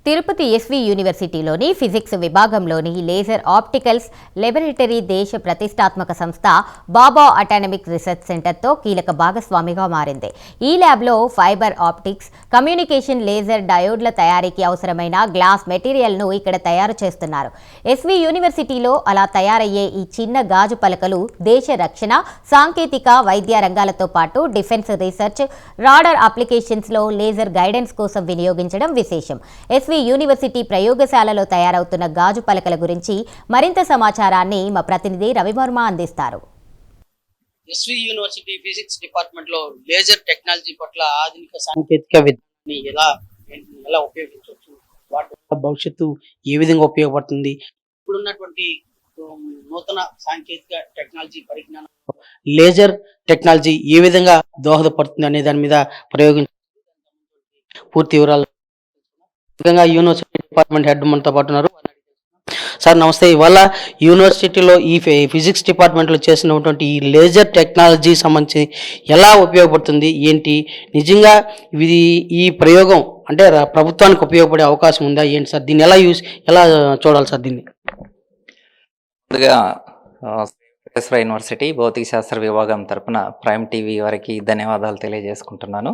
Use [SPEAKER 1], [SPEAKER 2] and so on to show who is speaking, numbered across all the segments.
[SPEAKER 1] Tirupati SV యూనివర్సిటీలోని physics విభాగంలోని laser opticals laboratory దేశ ప్రతిష్టాత్మక సంస్థ బాబా అటానమిక్ రీసెర్చ్ సెంటర్తో కీలక భాగస్వామిగా మారింది. ఈ ల్యాబ్లో ఫైబర్ ఆప్టిక్స్, కమ్యూనికేషన్ లేజర్ డయోడ్ల తయారీకి అవసరమైన గ్లాస్ మెటీరియల్ను ఇక్కడ తయారు చేస్తున్నారు. ఎస్వి యూనివర్సిటీలో అలా తయారయ్యే ఈ చిన్న గాజు పలకలు దేశ రక్షణ, సాంకేతిక, వైద్య రంగాలతో పాటు డిఫెన్స్ రీసెర్చ్, రాడర్ అప్లికేషన్స్లో లేజర్ గైడెన్స్ కోసం వినియోగించడం విశేషం. ఎస్వి యూనివర్సిటీ ప్రయోగశాలలో తయారవుతున్న గాజు పలకల గురించి మరింత సమాచారాన్ని మా ప్రతినిధి రవివర్మ అందిస్తారు.
[SPEAKER 2] ఎస్వి యూనివర్సిటీ ఫిజిక్స్ డిపార్ట్మెంట్ లో లేజర్ టెక్నాలజీ పట్ల ఆధునిక సాంకేతిక విధానాన్ని ఎలా ఉపయోగించవచ్చు, వాటి భవిష్యత్తు ఏ విధంగా ఉపయోగపడుతుంది, ఇప్పుడున్నటువంటి నూతన సాంకేతిక టెక్నాలజీ పరిజ్ఞానం లేజర్ టెక్నాలజీ ఏ విధంగా దోహదపడుతుంది అనే దాని మీద పూర్తి వివరాలు యూనివర్సిటీ డిపార్ట్మెంట్ హెడ్ మనతో పాటు ఉన్నారు. సార్ నమస్తే. ఇవాళ యూనివర్సిటీలో ఈ ఫిజిక్స్ డిపార్ట్మెంట్లో చేసినటువంటి ఈ లేజర్ టెక్నాలజీ సంబంధించి ఎలా ఉపయోగపడుతుంది, ఏంటి, నిజంగా ఇది ఈ ప్రయోగం అంటే ప్రభుత్వానికి ఉపయోగపడే అవకాశం ఉందా, ఏంటి సార్, దీన్ని ఎలా చూడాలి సార్ దీన్ని?
[SPEAKER 3] ముందుగా యూనివర్సిటీ భౌతిక శాస్త్ర విభాగం తరపున ప్రైమ్ టీవీ వారికి ధన్యవాదాలు తెలియజేసుకుంటున్నాను.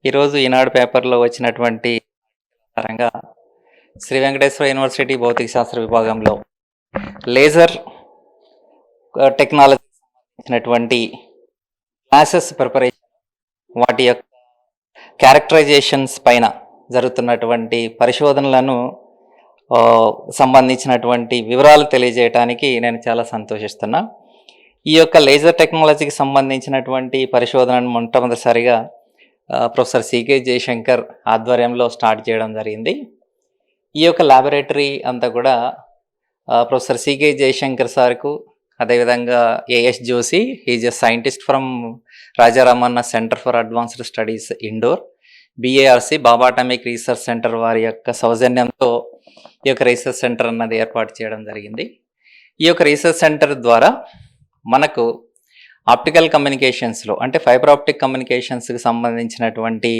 [SPEAKER 3] ఈరోజు ఈనాడు పేపర్లో వచ్చినటువంటి పరంగా శ్రీ వెంకటేశ్వర యూనివర్సిటీ భౌతిక శాస్త్ర విభాగంలో లేజర్ టెక్నాలజీ సంబంధించినటువంటి క్లాసెస్ ప్రిపరేషన్, వాటి యొక్క క్యారెక్టరైజేషన్స్ పైన జరుగుతున్నటువంటి పరిశోధనలను సంబంధించినటువంటి వివరాలు తెలియజేయడానికి నేను చాలా సంతోషిస్తున్నా. ఈ యొక్క లేజర్ టెక్నాలజీకి సంబంధించినటువంటి పరిశోధనను మొట్టమొదటిసారిగా ప్రొఫెసర్ సికే జయశంకర్ ఆధ్వర్యంలో స్టార్ట్ చేయడం జరిగింది. ఈ యొక్క ల్యాబొరేటరీ అంతా కూడా ప్రొఫెసర్ సికే జయశంకర్ సార్కు, అదేవిధంగా A S Joshi, is a scientist from Raja Ramanna centre for advanced studies Indore, BARC Bhabha atomic research centre వారి యొక్క సౌజన్యంతో ఈ యొక్క రీసెర్చ్ సెంటర్ అన్నది ఏర్పాటు చేయడం జరిగింది. ఈ యొక్క రీసెర్చ్ సెంటర్ ద్వారా మనకు ఆప్టికల్ కమ్యూనికేషన్స్లో అంటే ఫైబర్ ఆప్టిక్ కమ్యూనికేషన్స్కి సంబంధించినటువంటి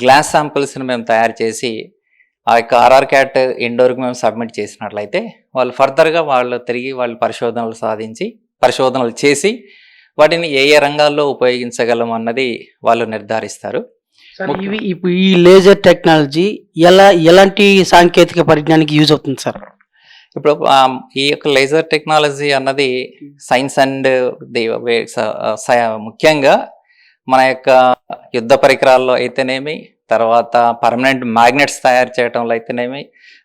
[SPEAKER 3] గ్లాస్ శాంపుల్స్ని మేము తయారు చేసి ఆ యొక్క ఆర్ఆర్క్యాట్ ఇండోర్కి మేము సబ్మిట్ చేసినట్లయితే వాళ్ళు ఫర్దర్గా తిరిగి పరిశోధనలు చేసి వాటిని ఏ ఏ రంగాల్లో ఉపయోగించగలం అన్నది వాళ్ళు నిర్ధారిస్తారు.
[SPEAKER 2] ఇప్పుడు ఈ లేజర్ టెక్నాలజీ ఎలాంటి సాంకేతిక పరిజ్ఞానానికి యూజ్ అవుతుంది సార్?
[SPEAKER 3] ఇప్పుడు ఈ యొక్క లేజర్ టెక్నాలజీ అన్నది సైన్స్ అండ్ ముఖ్యంగా మన యొక్క యుద్ధ పరికరాల్లో అయితేనేమి, తర్వాత పర్మనెంట్ మ్యాగ్నెట్స్ తయారు చేయడంలో అయితేనేమి,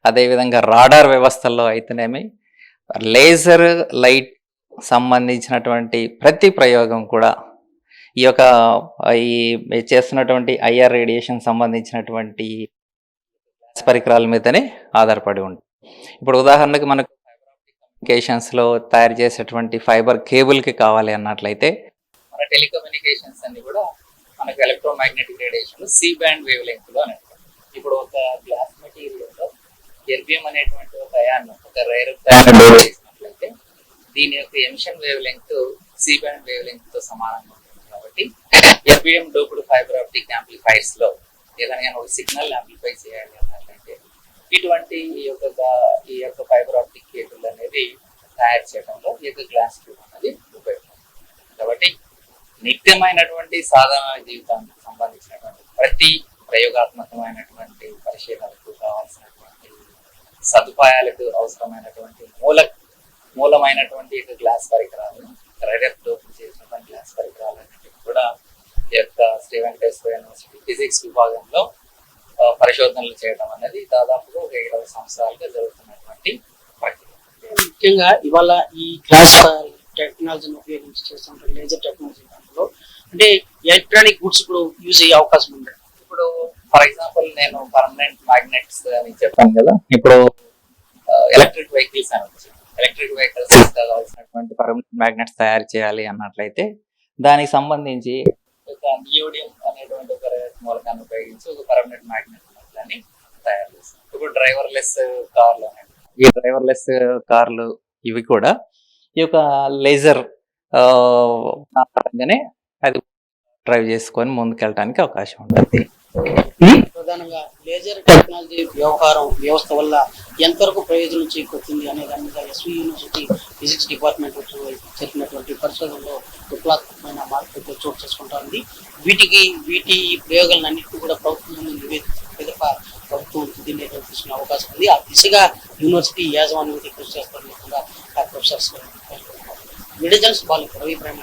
[SPEAKER 3] అదేవిధంగా రాడార్ వ్యవస్థల్లో అయితేనేమి, లేజర్ లైట్ సంబంధించినటువంటి ప్రతి ప్రయోగం కూడా ఈ యొక్క చేస్తున్నటువంటి ఐఆర్ రేడియేషన్ సంబంధించినటువంటి పరికరాల మీదనే ఆధారపడి ఉంటుంది. ఇప్పుడు ఉదాహరణకు మనకు ఫైబర్ ఆప్టిక్ కమ్యూనికేషన్స్లో తయారు చేసేటువంటి ఫైబర్ కేబుల్కి కావాలి అన్నట్లయితే మన టెలికమ్యూనికేషన్స్ అన్ని కూడా మనకు electromagnetic radiation C band wave లెంగ్త్లో అని అంటారు. ఇప్పుడు ఒక గ్లాస్ మెటీరియల్లో ఎర్బియం అనేటువంటి ఒక రైర్ చేసినట్లయితే దీని యొక్క emission wavelength C band wave లెంగ్త్తో సమానంగా ఉంటుంది. కాబట్టి ఎర్బియం డోప్డ్ ఫైబర్ ఆప్టిక్ యాంప్లిఫైర్స్లో ఏదైనా ఒక సిగ్నల్ యాంప్లిఫై చేయాలి అన్నట్లయితే ఇటువంటి ఈ యొక్క ఫైబర్ ఆప్టిక్ కేబుల్ అనేది తయారు చేయడంలో ఈ యొక్క గ్లాస్ ట్యూబ్ అనేది ఉపయోగపడుతుంది. కాబట్టి నిత్యమైనటువంటి సాధారణ జీవితానికి సంబంధించినటువంటి ప్రతి ప్రయోగాత్మకమైనటువంటి పరిశీలనకు కావాల్సినటువంటి సదుపాయాలకు అవసరమైనటువంటి మూలమైనటువంటి గ్లాస్ పరికరాలను రైడర్ డోప్ చేసినటువంటి గ్లాస్ పరికరాలన్నింటినీ కూడా ఈ యొక్క శ్రీ వెంకటేశ్వర యూనివర్సిటీ ఫిజిక్స్ విభాగంలో పరిశోధనలు చేయడం అనేది దాదాపుగా 20 సంవత్సరాలుగా జరుగుతున్నటువంటి ప్రక్రియ.
[SPEAKER 2] ముఖ్యంగా ఇవాళ ఈ గ్లాస్ టెక్నాలజీని ఉపయోగించి చేస్తున్న లేజర్ టెక్నాలజీ దాంట్లో అంటే ఎలక్ట్రానిక్ గుడ్స్ కూడా యూజ్ అయ్యే అవకాశం ఉంది.
[SPEAKER 3] ఇప్పుడు ఫర్ ఎగ్జాంపుల్ నేను పర్మనెంట్ మ్యాగ్నెట్స్ అని చెప్పాను కదా, ఇప్పుడు ఎలక్ట్రిక్ వెహికల్స్ అని వచ్చింది. ఎలక్ట్రిక్ వెహికల్స్ కావాల్సినటువంటి పర్మనెంట్ మ్యాగ్నెట్స్ తయారు చేయాలి అన్నట్లయితే దానికి సంబంధించి ఒక నియోడియం అనేటువంటి ఒక మూలకాన్ని ఉపయోగించి ఒక పర్మనెంట్ మ్యాగ్నెట్ అని తయారు చేస్తాం. ఇప్పుడు డ్రైవర్లెస్ కార్లు అనేవి, ఈ డ్రైవర్లెస్ కార్లు ఇవి కూడా ఈ యొక్క లేజర్ అది డ్రైవ్ చేసుకొని ముందుకెళ్ళడానికి అవకాశం ఉంటుంది.
[SPEAKER 2] ప్రధానంగా లేజర్ టెక్నాలజీ వ్యవస్థ వల్ల ఎంతవరకు ప్రయోజనం చేకూరుతుంది అనే దాని మీద ఎస్వి యూనివర్సిటీ ఫిజిక్స్ డిపార్ట్మెంట్ జరిపినటువంటి పరిశోధనలో విప్లవాత్మకమైన మార్పులు చోటు చేసుకుంటా ఉంది. వీటి ప్రయోగాలన్నింటినీ కూడా ప్రభుత్వం ముందు నివేదిక ప్రభుత్వం దీన్ని తీసుకునే అవకాశం ఉంది. ఆ దిశగా యూనివర్సిటీ యాజమాన్యం కృషి చేస్తున్నట్టుగా ప్రొఫెసర్స్ విడుదల రవి ప్రేమ